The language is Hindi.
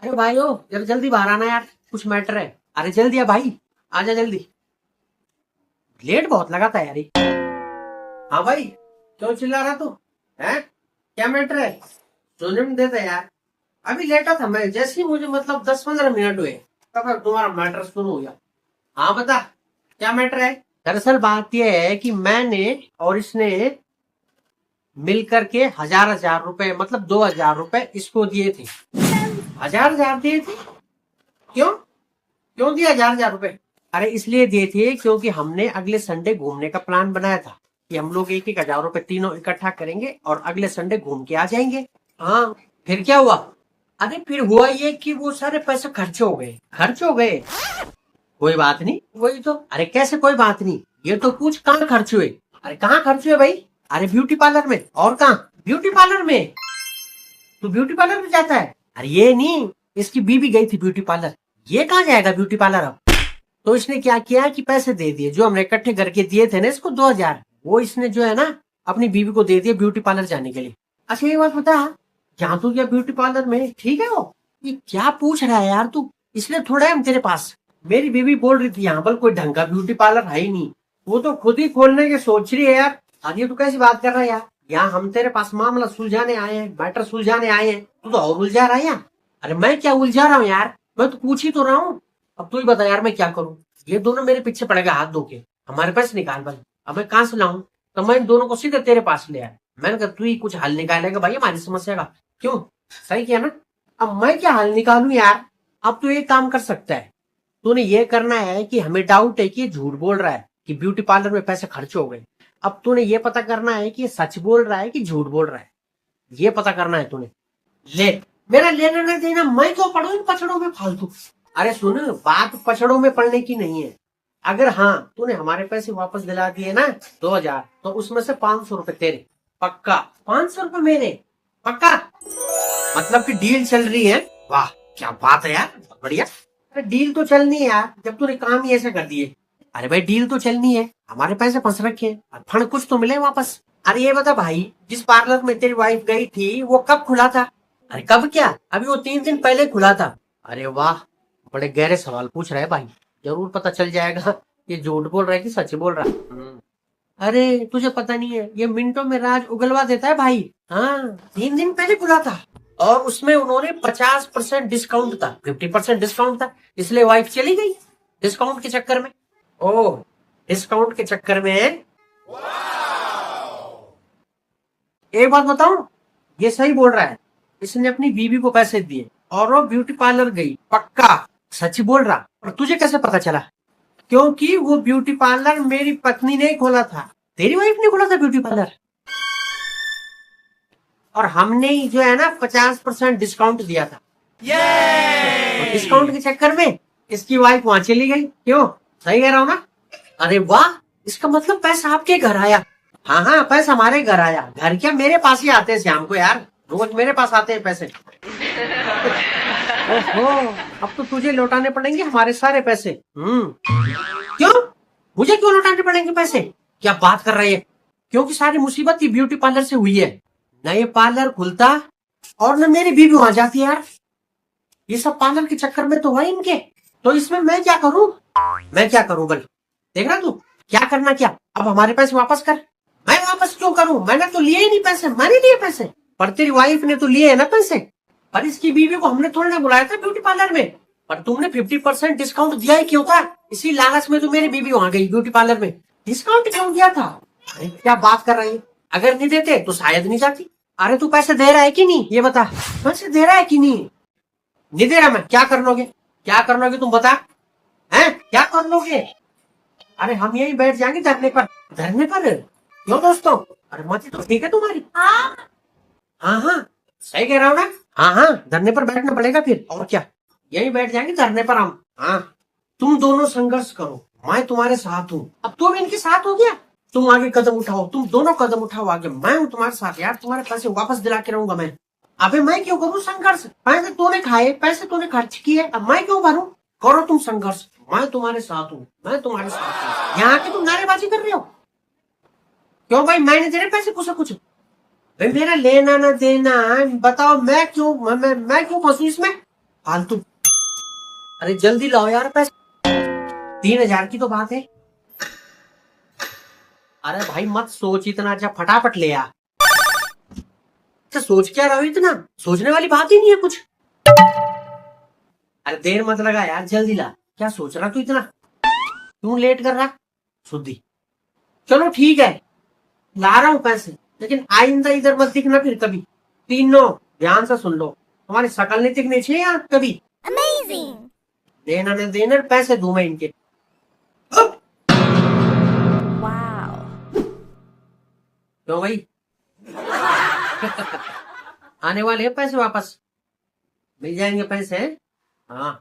अरे भाई ओ जरा जल्दी बाहर आना यार, कुछ मैटर है। अरे जल्दी आ भाई, आजा जल्दी। लेट बहुत लगा था यार ये। हाँ भाई, क्यों चिल्ला रहा तू? है क्या मैटर है? सोने में देता यार। अभी लेटा था मैं, जैसे ही मुझे मतलब 10-15 मिनट हुए तब तक तुम्हारा मैटर शुरू हो गया। हाँ बता, क्या मैटर है? दरअसल बात यह है कि मैंने और इसने मिलकर के 1000 रुपए मतलब 2000 रुपए इसको दिए थे। 1000 दिए थे? क्यों? क्यों दिया 1000 रुपए? अरे इसलिए दिए थे क्योंकि हमने अगले संडे घूमने का प्लान बनाया था कि हम लोग 1-1 हजार रुपए तीनों इकट्ठा करेंगे और अगले संडे घूम के आ जाएंगे। हाँ, फिर क्या हुआ? अरे फिर हुआ ये कि वो सारे पैसे खर्च हो गए। खर्च हो गए? कोई बात नहीं, वही तो। अरे कैसे कोई बात नहीं, ये तो पूछ कहाँ खर्च हुए? अरे कहाँ खर्च हुए भाई? अरे ब्यूटी पार्लर में। और कहाँ? ब्यूटी पार्लर में? तू ब्यूटी पार्लर में जाता है? अरे ये नहीं, इसकी बीवी गई थी ब्यूटी पार्लर। ये कहाँ जाएगा ब्यूटी पार्लर अब? तो इसने क्या किया कि पैसे दे दिए जो हमने इकट्ठे करके दिए थे ना इसको 2000, वो इसने जो है ना अपनी बीवी को दे दिए ब्यूटी पार्लर जाने के लिए। अच्छा ये बात बता, जहाँ तू गया ब्यूटी पार्लर में ठीक है वो? ये क्या पूछ रहा है यार तू? इसलिए थोड़ा है तेरे पास। मेरी बीवी बोल रही थी यहाँ पर कोई ढंग का ब्यूटी पार्लर है ही नहीं, वो तो खुद ही खोलने की सोच रही है यार। आज ये तू कैसी बात कर रहा है यार? यहाँ हम तेरे पास मामला सुलझाने आए हैं, मैटर सुलझाने आए हैं, तू तो और उलझा रहा है यार। अरे मैं क्या उलझा रहा हूँ यार, मैं तो पूछ ही तो रहा हूँ। अब तू ही बता यार मैं क्या करूँ? ये दोनों मेरे पीछे पड़ गए हाथ धो के, हमारे पास निकाल भाई। अब मैं कहाँ से लाऊं? तो मैं इन दोनों को सीधे तेरे पास ले आया। मैंने कहा तू ही कुछ हल निकालेगा भाई हमारी समस्या का। क्यों? सही किया ना? अब मैं क्या हल निकालूं यार? अब तू एक काम कर सकता है, तूने ये करना है कि हमें डाउट है कि ये झूठ बोल रहा है कि ब्यूटी पार्लर में पैसे खर्च हो गए। अब तूने ये पता करना है कि ये सच बोल रहा है कि झूठ बोल रहा है, ये पता करना है तूने। ले, मेरा लेना नहीं देना, मैं क्यों पढ़ू इन पछड़ों में फालतू? अरे सुन, बात पछड़ों में पड़ने की नहीं है। अगर हाँ तूने हमारे पैसे वापस दिला दिए ना 2000, तो उसमें से 500 रुपए तेरे। पक्का? 500 रुपए मेरे? पक्का? मतलब कि डील चल रही है? वाह क्या बात है यार, बहुत बढ़िया। अरे डील तो चलनी है यार, जब तूने काम ही ऐसे कर दिए। अरे भाई डील तो चलनी है, हमारे पैसे फंस रखे हैं, अब फंड कुछ तो मिले वापस। अरे ये बता भाई, जिस पार्लर में तेरी वाइफ गई थी वो कब खुला था? अरे कब क्या, अभी वो 3 दिन पहले खुला था। अरे वाह, बड़े गहरे सवाल पूछ रहे हैं भाई। जरूर पता चल जाएगा ये झूठ बोल रहा है कि सच बोल रहा है। अरे तुझे पता नहीं है, ये मिनटों में राज उगलवा देता है भाई। हाँ 3 दिन पहले खुला था और उसमें उन्होंने 50% डिस्काउंट था, 50% डिस्काउंट था, इसलिए वाइफ चली गई डिस्काउंट के चक्कर में। ओह, डिस्काउंट के चक्कर में। एक बात बताऊं, ये सही बोल रहा है, इसने अपनी बीवी को पैसे दिए और वो ब्यूटी पार्लर गई। पक्का सच बोल रहा? और तुझे कैसे पता चला? क्योंकि वो ब्यूटी पार्लर मेरी पत्नी ने खोला था, तेरी वाइफ ने खोला था ब्यूटी पार्लर। और हमने ही जो है ना 50% डिस्काउंट दिया था। और डिस्काउंट के चक्कर में इसकी वाइफ वहां चली गई। क्यों? सही कह रहा हूँ ना? अरे वाह, इसका मतलब पैसा आपके घर आया। हाँ हाँ, पैसा हमारे घर आया। घर क्या, मेरे पास ही आते हैं शाम को यार, रोज मेरे पास आते हैं पैसे। ओहो, अब तो तुझे लौटाने पड़ेंगे हमारे सारे पैसे। क्यों? मुझे क्यों लौटाने पड़ेंगे पैसे? क्या बात कर रही है? क्योंकि सारी मुसीबत ही ब्यूटी पार्लर से हुई है। न ये पार्लर खुलता और न मेरी बीवी वहां जाती यार। ये सब पार्लर के चक्कर में तो हुआ इनके। तो इसमें मैं क्या करूं? मैं क्या करूं बल? देख रहा तू क्या करना क्या? अब हमारे पैसे वापस कर। मैं वापस क्यों करूं? मैंने तो लिए ही नहीं पैसे, मैंने लिए पैसे। पर तेरी वाइफ ने तो लिए है ना पैसे। पर इसकी बीवी को हमने थोड़ी ना बुलाया था ब्यूटी पार्लर में। पर तुमने 50% डिस्काउंट दिया ही क्यों था? इसी लालच में तो मेरी बीवी वहां गई ब्यूटी पार्लर में। डिस्काउंट क्यों दिया था? अरे क्या बात कर रही है? अगर नहीं देते तो शायद नहीं जाती। अरे तू पैसे दे रहा है कि नहीं ये बता, पैसे दे रहा है कि नहीं? नहीं दे रहा मैं, क्या कर लोगे? क्या कर लोगे तुम बता? हैं क्या कर लोगे? अरे हम यही बैठ जाएंगे धरने पर। धरने पर? क्यों दोस्तों? अरे मत तो ठीक है तुम्हारी। हाँ हाँ, सही कह रहा हूँ ना? हाँ हाँ, धरने पर बैठना पड़ेगा फिर, और क्या। यही बैठ जाएंगे धरने पर हम। हाँ, तुम दोनों संघर्ष करो, मैं तुम्हारे साथ हूँ। अब तो इनके साथ हो गया। तुम आगे कदम उठाओ, तुम दोनों कदम उठाओ आगे, मैं हूँ तुम्हारे साथ यार। तुम्हारे पैसे वापस दिला के रहूंगा मैं। अबे मैं क्यों करूँ संघर्ष? पैसे तूने खाए, पैसे तूने खर्च किए, अब मैं क्यों भरूं? करो तुम संघर्ष, मैं तुम्हारे साथ हूँ, मैं तुम्हारे साथ हूँ। यहाँ की तुम नारेबाजी कर रहे हो क्यों भाई? मैंने तेरे पैसे कुछ भाई, मेरा लेना ना देना बताओ, मैं क्यों फंसू इसमें? फालतू। अरे जल्दी लाओ यार पैसे, 3,000 की तो बात है। अरे भाई मत सोच इतना, अच्छा फटाफट ले आ। अच्छा सोच क्या रहा हो इतना, सोचने वाली बात ही नहीं है कुछ। अरे देर मत लगा यार, जल्दी ला। क्या सोच रहा तू इतना, क्यों लेट कर रहा सुधी। चलो ठीक है, ला रहा हूं पैसे, लेकिन आइंदा इधर मत दिखना फिर कभी। तीनों ध्यान से सुन लो, तुम्हारी शकल नहीं दिखनी चाहिए यार कभी। Amazing! देना नहीं देना, पैसे दूं मैं इनके। Wow. क्यों भाई आने वाले हैं पैसे वापस, मिल जाएंगे पैसे हैं? हाँ